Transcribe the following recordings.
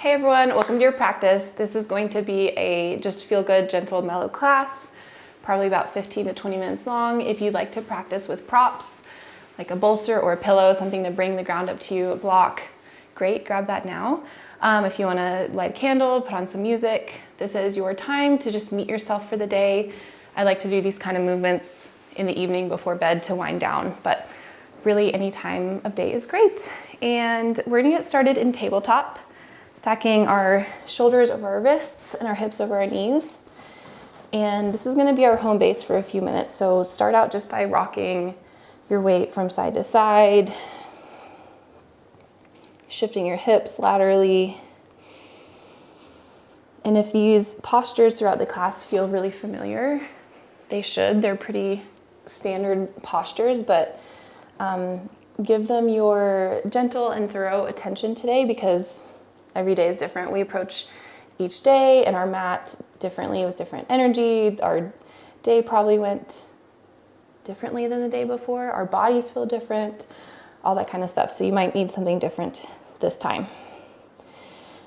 Hey everyone, welcome to your practice. This is going to be a just feel good, gentle, mellow class, probably about 15 to 20 minutes long. If you'd like to practice with props, like a bolster or a pillow, something to bring the ground up to you, a block, great, grab that now. If you wanna light a candle, put on some music, this is your time to just meet yourself for the day. I like to do these kind of movements in the evening before bed to wind down, but really any time of day is great. And we're gonna get started in tabletop, stacking our shoulders over our wrists and our hips over our knees. And this is gonna be our home base for a few minutes. So start out just by rocking your weight from side to side, shifting your hips laterally. And if these postures throughout the class feel really familiar, they should. They're pretty standard postures, but give them your gentle and thorough attention today because every day is different. We approach each day and our mat differently with different energy. Our day probably went differently than the day before. Our bodies feel different, all that kind of stuff. So you might need something different this time.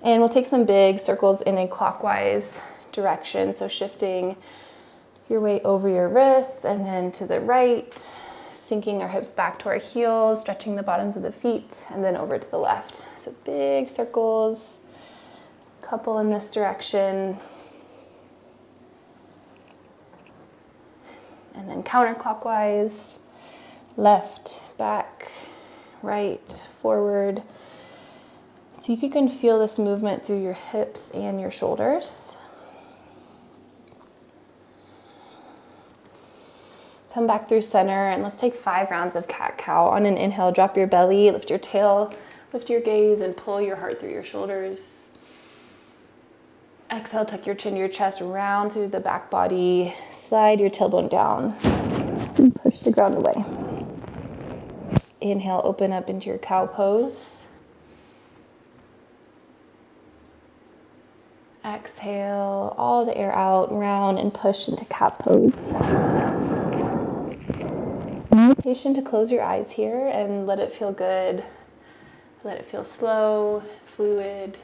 And we'll take some big circles in a clockwise direction. So shifting your weight over your wrists and then to the right, sinking our hips back to our heels, stretching the bottoms of the feet, and then over to the left. So big circles, couple in this direction, and then counterclockwise, left, back, right, forward. See if you can feel this movement through your hips and your shoulders. Come back through center and let's take 5 rounds of cat-cow. On an inhale, drop your belly, lift your tail, lift your gaze, and pull your heart through your shoulders. Exhale, tuck your chin to your chest, round through the back body, slide your tailbone down, and push the ground away. Inhale, open up into your cow pose. Exhale, all the air out, round, and push into cat pose. Be patient to close your eyes here and let it feel good. Let it feel slow, fluid,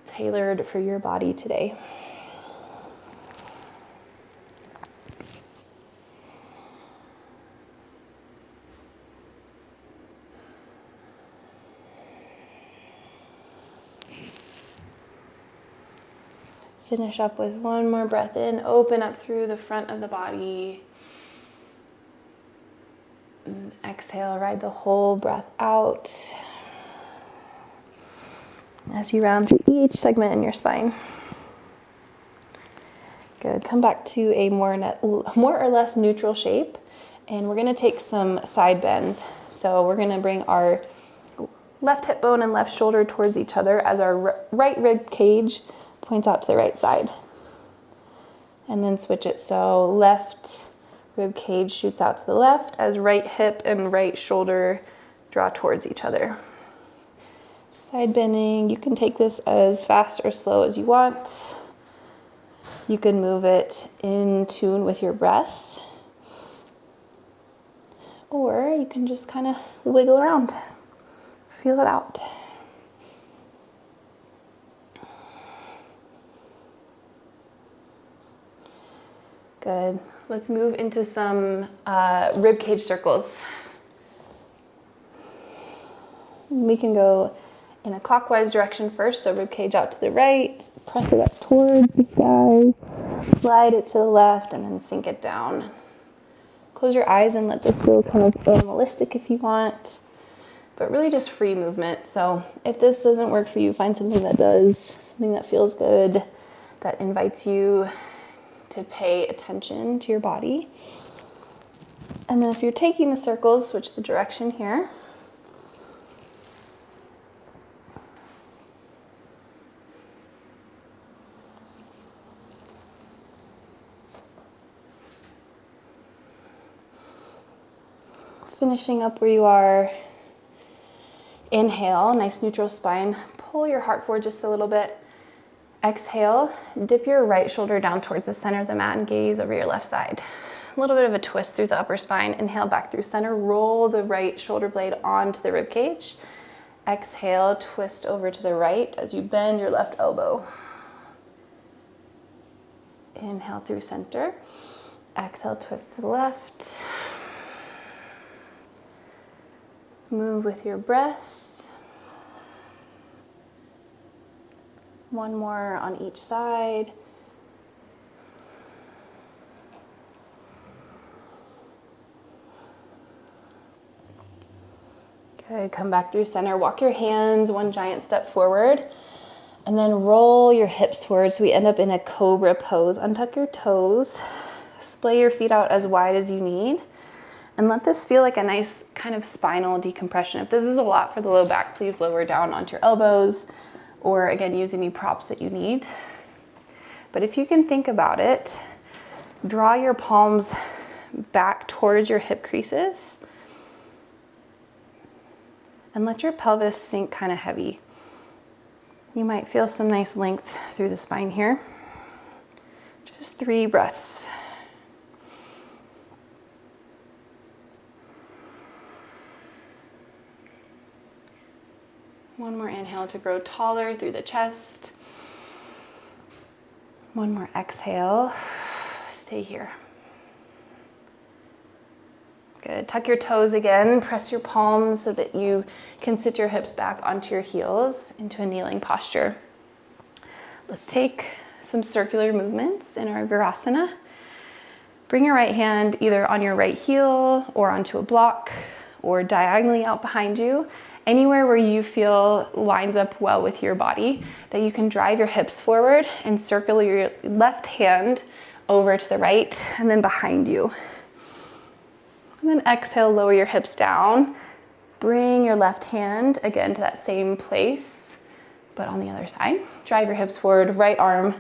tailored for your body today. Finish up with one more breath in. Open up through the front of the body. And exhale, ride the whole breath out as you round through each segment in your spine. Good. Come back to a more or less neutral shape, and we're going to take some side bends. So we're going to bring our left hip bone and left shoulder towards each other as our right rib cage points out to the right side. And then switch it. So left rib cage shoots out to the left as right hip and right shoulder draw towards each other. Side bending, you can take this as fast or slow as you want. You can move it in tune with your breath. Or you can just kind of wiggle around. Feel it out. Good. Let's move into some rib cage circles. We can go in a clockwise direction first, so rib cage out to the right, press it up towards the sky, slide it to the left, and then sink it down. Close your eyes and let this feel kind of animalistic if you want, but really just free movement. So if this doesn't work for you, find something that does, something that feels good, that invites you to pay attention to your body. And then if you're taking the circles, switch the direction here. Finishing up where you are. Inhale, nice neutral spine. Pull your heart forward just a little bit. Exhale, dip your right shoulder down towards the center of the mat and gaze over your left side. A little bit of a twist through the upper spine. Inhale back through center, roll the right shoulder blade onto the rib cage. Exhale, twist over to the right as you bend your left elbow. Inhale through center. Exhale, twist to the left. Move with your breath. One more on each side. Good, come back through center. Walk your hands one giant step forward and then roll your hips forward so we end up in a cobra pose. Untuck your toes, splay your feet out as wide as you need, and let this feel like a nice kind of spinal decompression. If this is a lot for the low back, please lower down onto your elbows or again, use any props that you need. But if you can think about it, draw your palms back towards your hip creases and let your pelvis sink kind of heavy. You might feel some nice length through the spine here. Just 3 breaths. One more inhale to grow taller through the chest. One more exhale. Stay here. Good. Tuck your toes again. Press your palms so that you can sit your hips back onto your heels into a kneeling posture. Let's take some circular movements in our Virasana. Bring your right hand either on your right heel or onto a block or diagonally out behind you. Anywhere where you feel lines up well with your body, that you can drive your hips forward and circle your left hand over to the right and then behind you. And then exhale, lower your hips down. Bring your left hand again to that same place, but on the other side. Drive your hips forward, right arm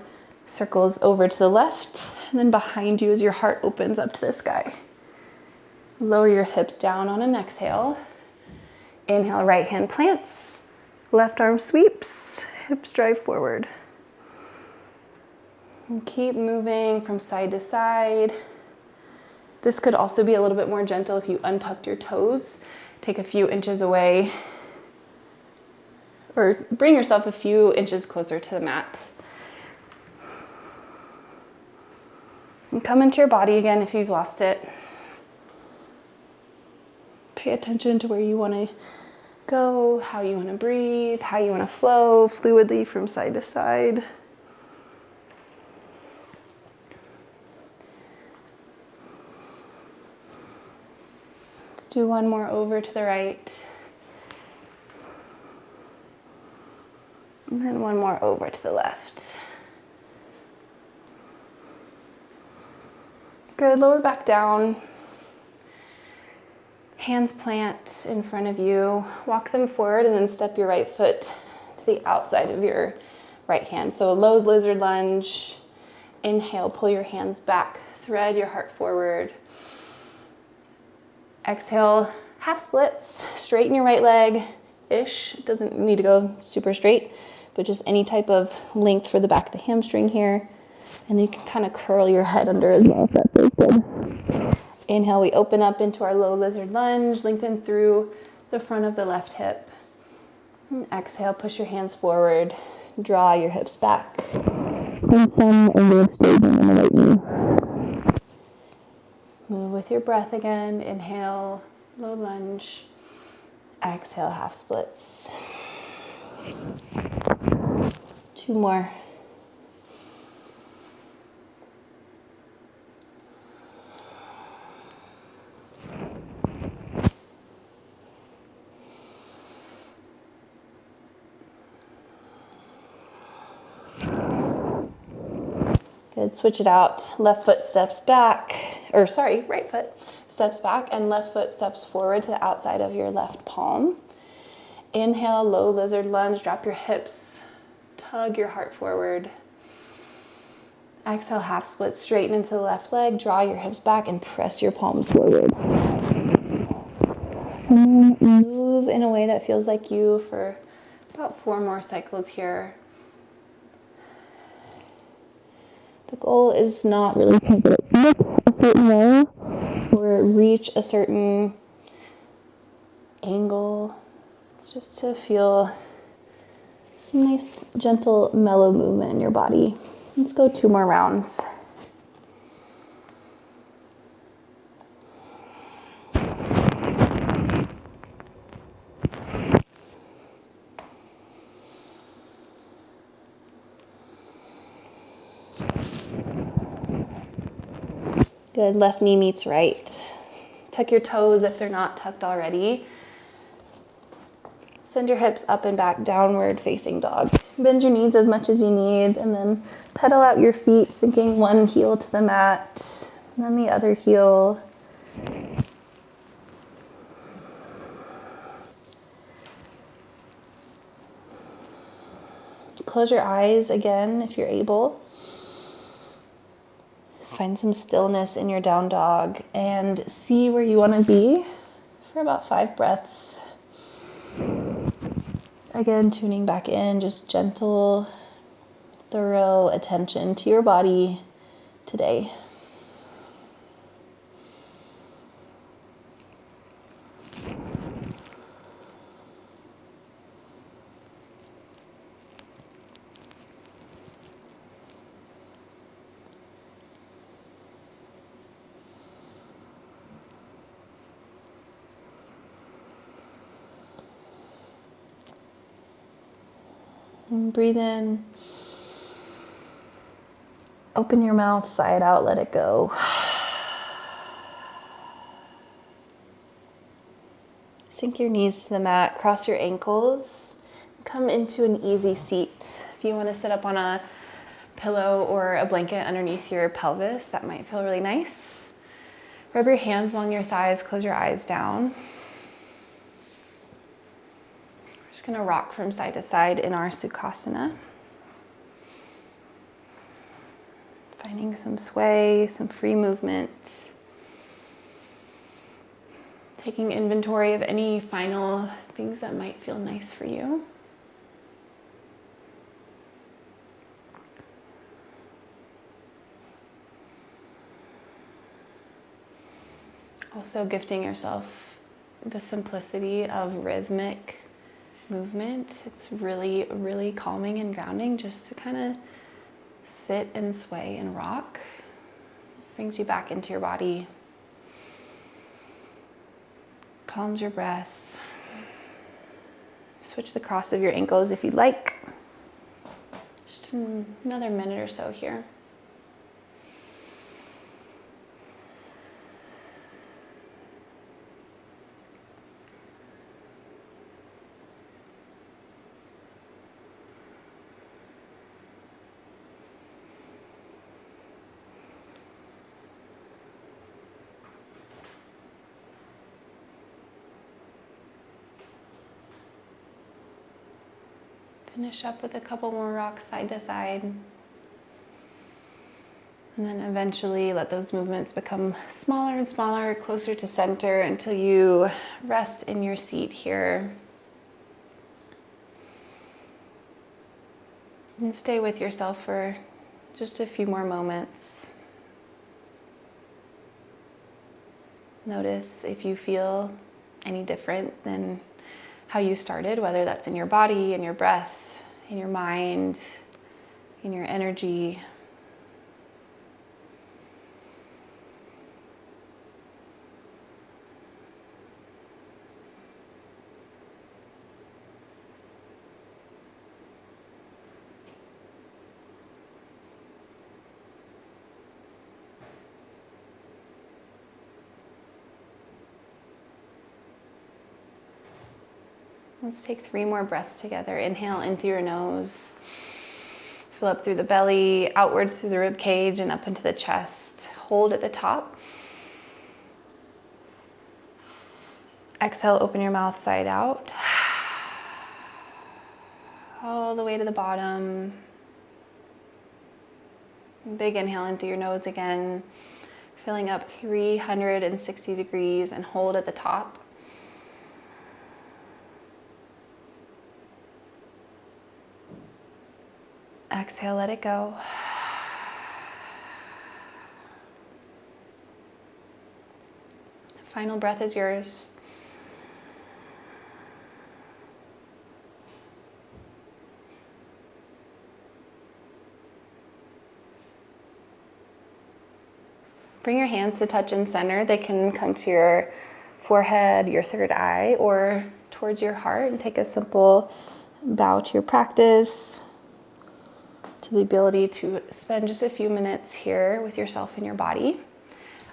circles over to the left, and then behind you as your heart opens up to the sky. Lower your hips down on an exhale. Inhale, right hand plants, left arm sweeps, hips drive forward. And keep moving from side to side. This could also be a little bit more gentle if you untucked your toes. Take a few inches away or bring yourself a few inches closer to the mat. And come into your body again if you've lost it. Pay attention to where you want to go, how you want to breathe, how you want to flow fluidly from side to side. Let's do one more over to the right. And then one more over to the left. Good, lower back down. Hands plant in front of you. Walk them forward and then step your right foot to the outside of your right hand. So a low lizard lunge. Inhale, pull your hands back. Thread your heart forward. Exhale, half splits. Straighten your right leg-ish. It doesn't need to go super straight, but just any type of length for the back of the hamstring here. And then you can kind of curl your head under as well if that feels good. Inhale, we open up into our low lizard lunge, lengthen through the front of the left hip. And exhale, push your hands forward, draw your hips back. And some over a straightening in the right knee. Move with your breath again. Inhale, low lunge. Exhale, half splits. 2 more. Good, switch it out. Left foot steps back, right foot steps back and left foot steps forward to the outside of your left palm. Inhale, low lizard lunge, drop your hips, tug your heart forward. Exhale, half split, straighten into the left leg, draw your hips back and press your palms forward. And then move in a way that feels like you for about 4 more cycles here. The goal is not really to get it look a certain way or reach a certain angle. It's just to feel some nice, gentle, mellow movement in your body. Let's go 2 more rounds. Good, left knee meets right. Tuck your toes if they're not tucked already. Send your hips up and back, downward facing dog. Bend your knees as much as you need, and then pedal out your feet, sinking one heel to the mat, and then the other heel. Close your eyes again if you're able. Find some stillness in your down dog and see where you want to be for about 5 breaths. Again, tuning back in, just gentle, thorough attention to your body today. And breathe in. Open your mouth, sigh it out, let it go. Sink your knees to the mat, cross your ankles, come into an easy seat. If you want to sit up on a pillow or a blanket underneath your pelvis, that might feel really nice. Rub your hands along your thighs, close your eyes down. We're just going to rock from side to side in our Sukhasana. Finding some sway, some free movement. Taking inventory of any final things that might feel nice for you. Also gifting yourself the simplicity of rhythmic movement. It's really, really calming and grounding just to kind of sit and sway and rock. Brings you back into your body. Calms your breath. Switch the cross of your ankles if you'd like. Just another minute or so here. Finish up with a couple more rocks side to side. And then eventually let those movements become smaller and smaller, closer to center until you rest in your seat here. And stay with yourself for just a few more moments. Notice if you feel any different than how you started, whether that's in your body, in your breath, in your mind, in your energy. Let's take 3 more breaths together. Inhale in through your nose. Fill up through the belly, outwards through the rib cage and up into the chest. Hold at the top. Exhale, open your mouth side out. All the way to the bottom. Big inhale in through your nose again. Filling up 360 degrees and hold at the top. Exhale, let it go. Final breath is yours. Bring your hands to touch in center. They can come to your forehead, your third eye, or towards your heart, and take a simple bow to your practice, to the ability to spend just a few minutes here with yourself and your body.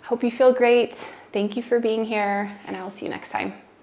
Hope you feel great. Thank you for being here, and I will see you next time.